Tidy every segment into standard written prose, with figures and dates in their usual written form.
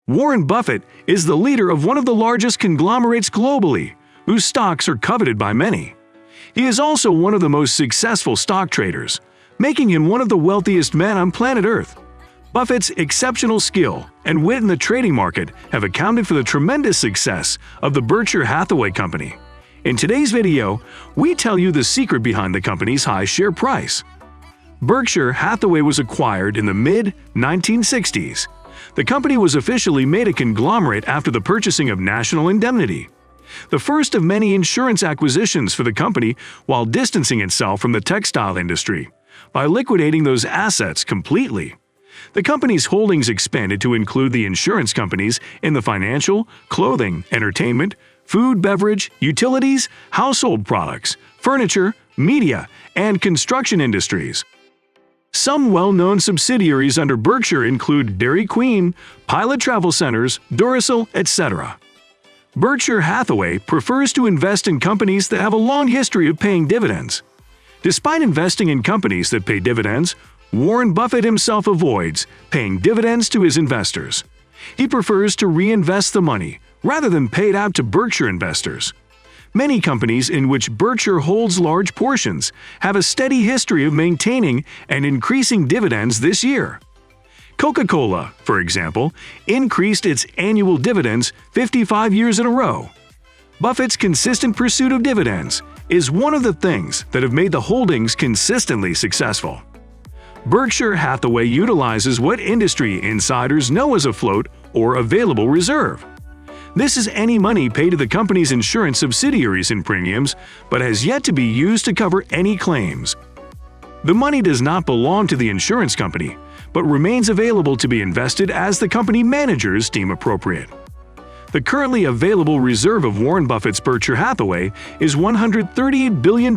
Warren Buffett is the leader of one of the largest conglomerates globally, whose stocks are coveted by many. He is also one of the most successful stock traders, making him one of the wealthiest men on planet Earth. Buffett's exceptional skill and wit in the trading market have accounted for the tremendous success of the Berkshire Hathaway company. In today's video, we tell you the secret behind the company's high share price. Berkshire Hathaway was acquired in the mid-1960s. The company was officially made a conglomerate after the purchasing of National Indemnity, the first of many insurance acquisitions for the company, while distancing itself from the textile industry by liquidating those assets completely. The company's holdings expanded to include the insurance companies in the financial, clothing, entertainment, food, beverage, utilities, household products, furniture, media, and construction industries. Some well-known subsidiaries under Berkshire include Dairy Queen, Pilot Travel Centers, Duracell, etc. Berkshire Hathaway prefers to invest in companies that have a long history of paying dividends. Despite investing in companies that pay dividends, Warren Buffett himself avoids paying dividends to his investors. He prefers to reinvest the money rather than pay it out to Berkshire investors. Many companies in which Berkshire holds large portions have a steady history of maintaining and increasing dividends this year. Coca-Cola, for example, increased its annual dividends 55 years in a row. Buffett's consistent pursuit of dividends is one of the things that have made the holdings consistently successful. Berkshire Hathaway utilizes what industry insiders know as a float or available reserve. This is any money paid to the company's insurance subsidiaries in premiums, but has yet to be used to cover any claims. The money does not belong to the insurance company, but remains available to be invested as the company managers deem appropriate. The currently available reserve of Warren Buffett's Berkshire Hathaway is $138 billion,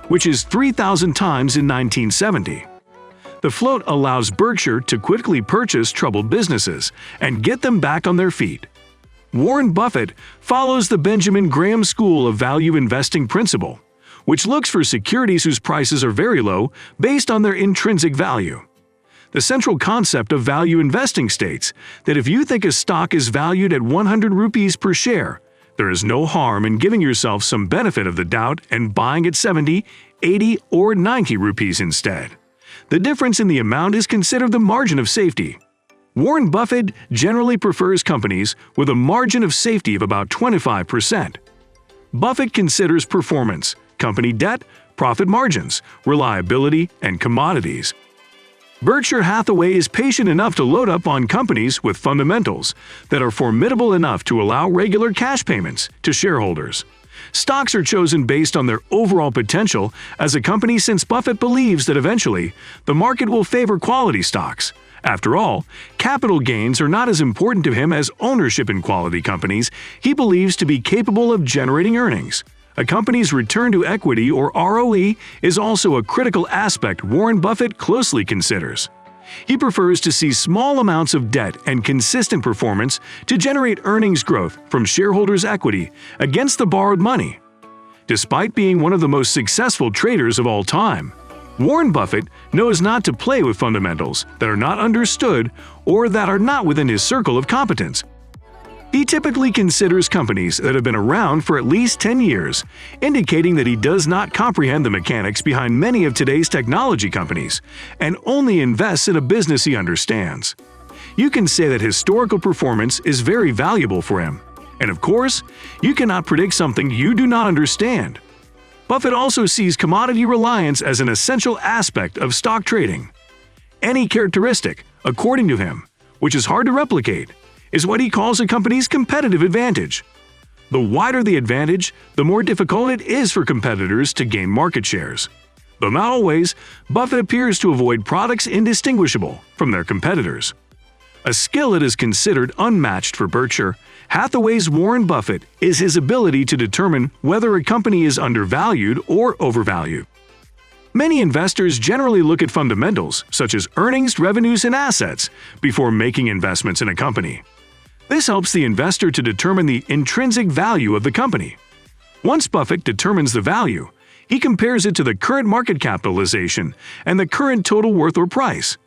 which is 3,000 times in 1970. The float allows Berkshire to quickly purchase troubled businesses and get them back on their feet. Warren Buffett follows the Benjamin Graham School of Value Investing principle, which looks for securities whose prices are very low based on their intrinsic value. The central concept of value investing states that if you think a stock is valued at 100 rupees per share, there is no harm in giving yourself some benefit of the doubt and buying at 70, 80, or 90 rupees instead. The difference in the amount is considered the margin of safety. Warren Buffett generally prefers companies with a margin of safety of about 25%. Buffett considers performance, company debt, profit margins, reliability, and commodities. Berkshire Hathaway is patient enough to load up on companies with fundamentals that are formidable enough to allow regular cash payments to shareholders. Stocks are chosen based on their overall potential as a company, since Buffett believes that eventually the market will favor quality stocks. After all, capital gains are not as important to him as ownership in quality companies he believes to be capable of generating earnings. A company's return to equity, or ROE, is also a critical aspect Warren Buffett closely considers. He prefers to see small amounts of debt and consistent performance to generate earnings growth from shareholders' equity against the borrowed money. Despite being one of the most successful traders of all time, Warren Buffett knows not to play with fundamentals that are not understood or that are not within his circle of competence. He typically considers companies that have been around for at least 10 years, indicating that he does not comprehend the mechanics behind many of today's technology companies, and only invests in a business he understands. You can say that historical performance is very valuable for him. And of course, you cannot predict something you do not understand. Buffett also sees commodity reliance as an essential aspect of stock trading. Any characteristic, according to him, which is hard to replicate, is what he calls a company's competitive advantage. The wider the advantage, the more difficult it is for competitors to gain market shares. Though not always, Buffett appears to avoid products indistinguishable from their competitors. A skill that is considered unmatched for Berkshire Hathaway's Warren Buffett is his ability to determine whether a company is undervalued or overvalued. Many investors generally look at fundamentals such as earnings, revenues, and assets before making investments in a company. This helps the investor to determine the intrinsic value of the company. Once Buffett determines the value, he compares it to the current market capitalization and the current total worth or price.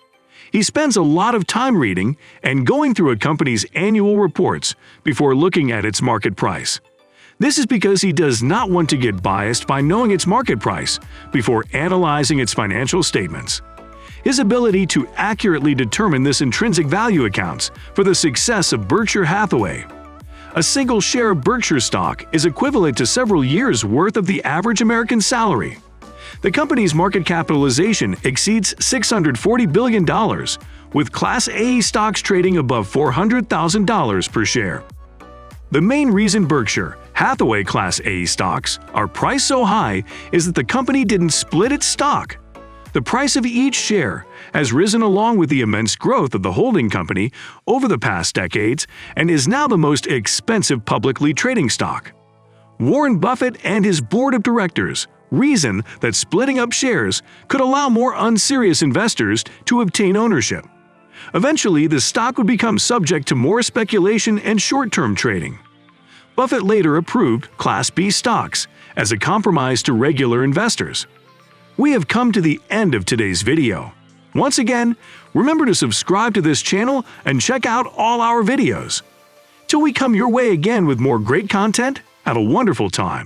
He spends a lot of time reading and going through a company's annual reports before looking at its market price. This is because he does not want to get biased by knowing its market price before analyzing its financial statements. His ability to accurately determine this intrinsic value accounts for the success of Berkshire Hathaway. A single share of Berkshire stock is equivalent to several years' worth of the average American salary. The company's market capitalization exceeds $640 billion, with Class A stocks trading above $400,000 per share. The main reason Berkshire Hathaway Class A stocks are priced so high is that the company didn't split its stock. The price of each share has risen along with the immense growth of the holding company over the past decades and is now the most expensive publicly trading stock. Warren Buffett and his board of directors reason that splitting up shares could allow more unserious investors to obtain ownership. Eventually, the stock would become subject to more speculation and short-term trading. Buffett later approved Class B stocks as a compromise to regular investors. We have come to the end of today's video. Once again, remember to subscribe to this channel and check out all our videos. Till we come your way again with more great content, have a wonderful time.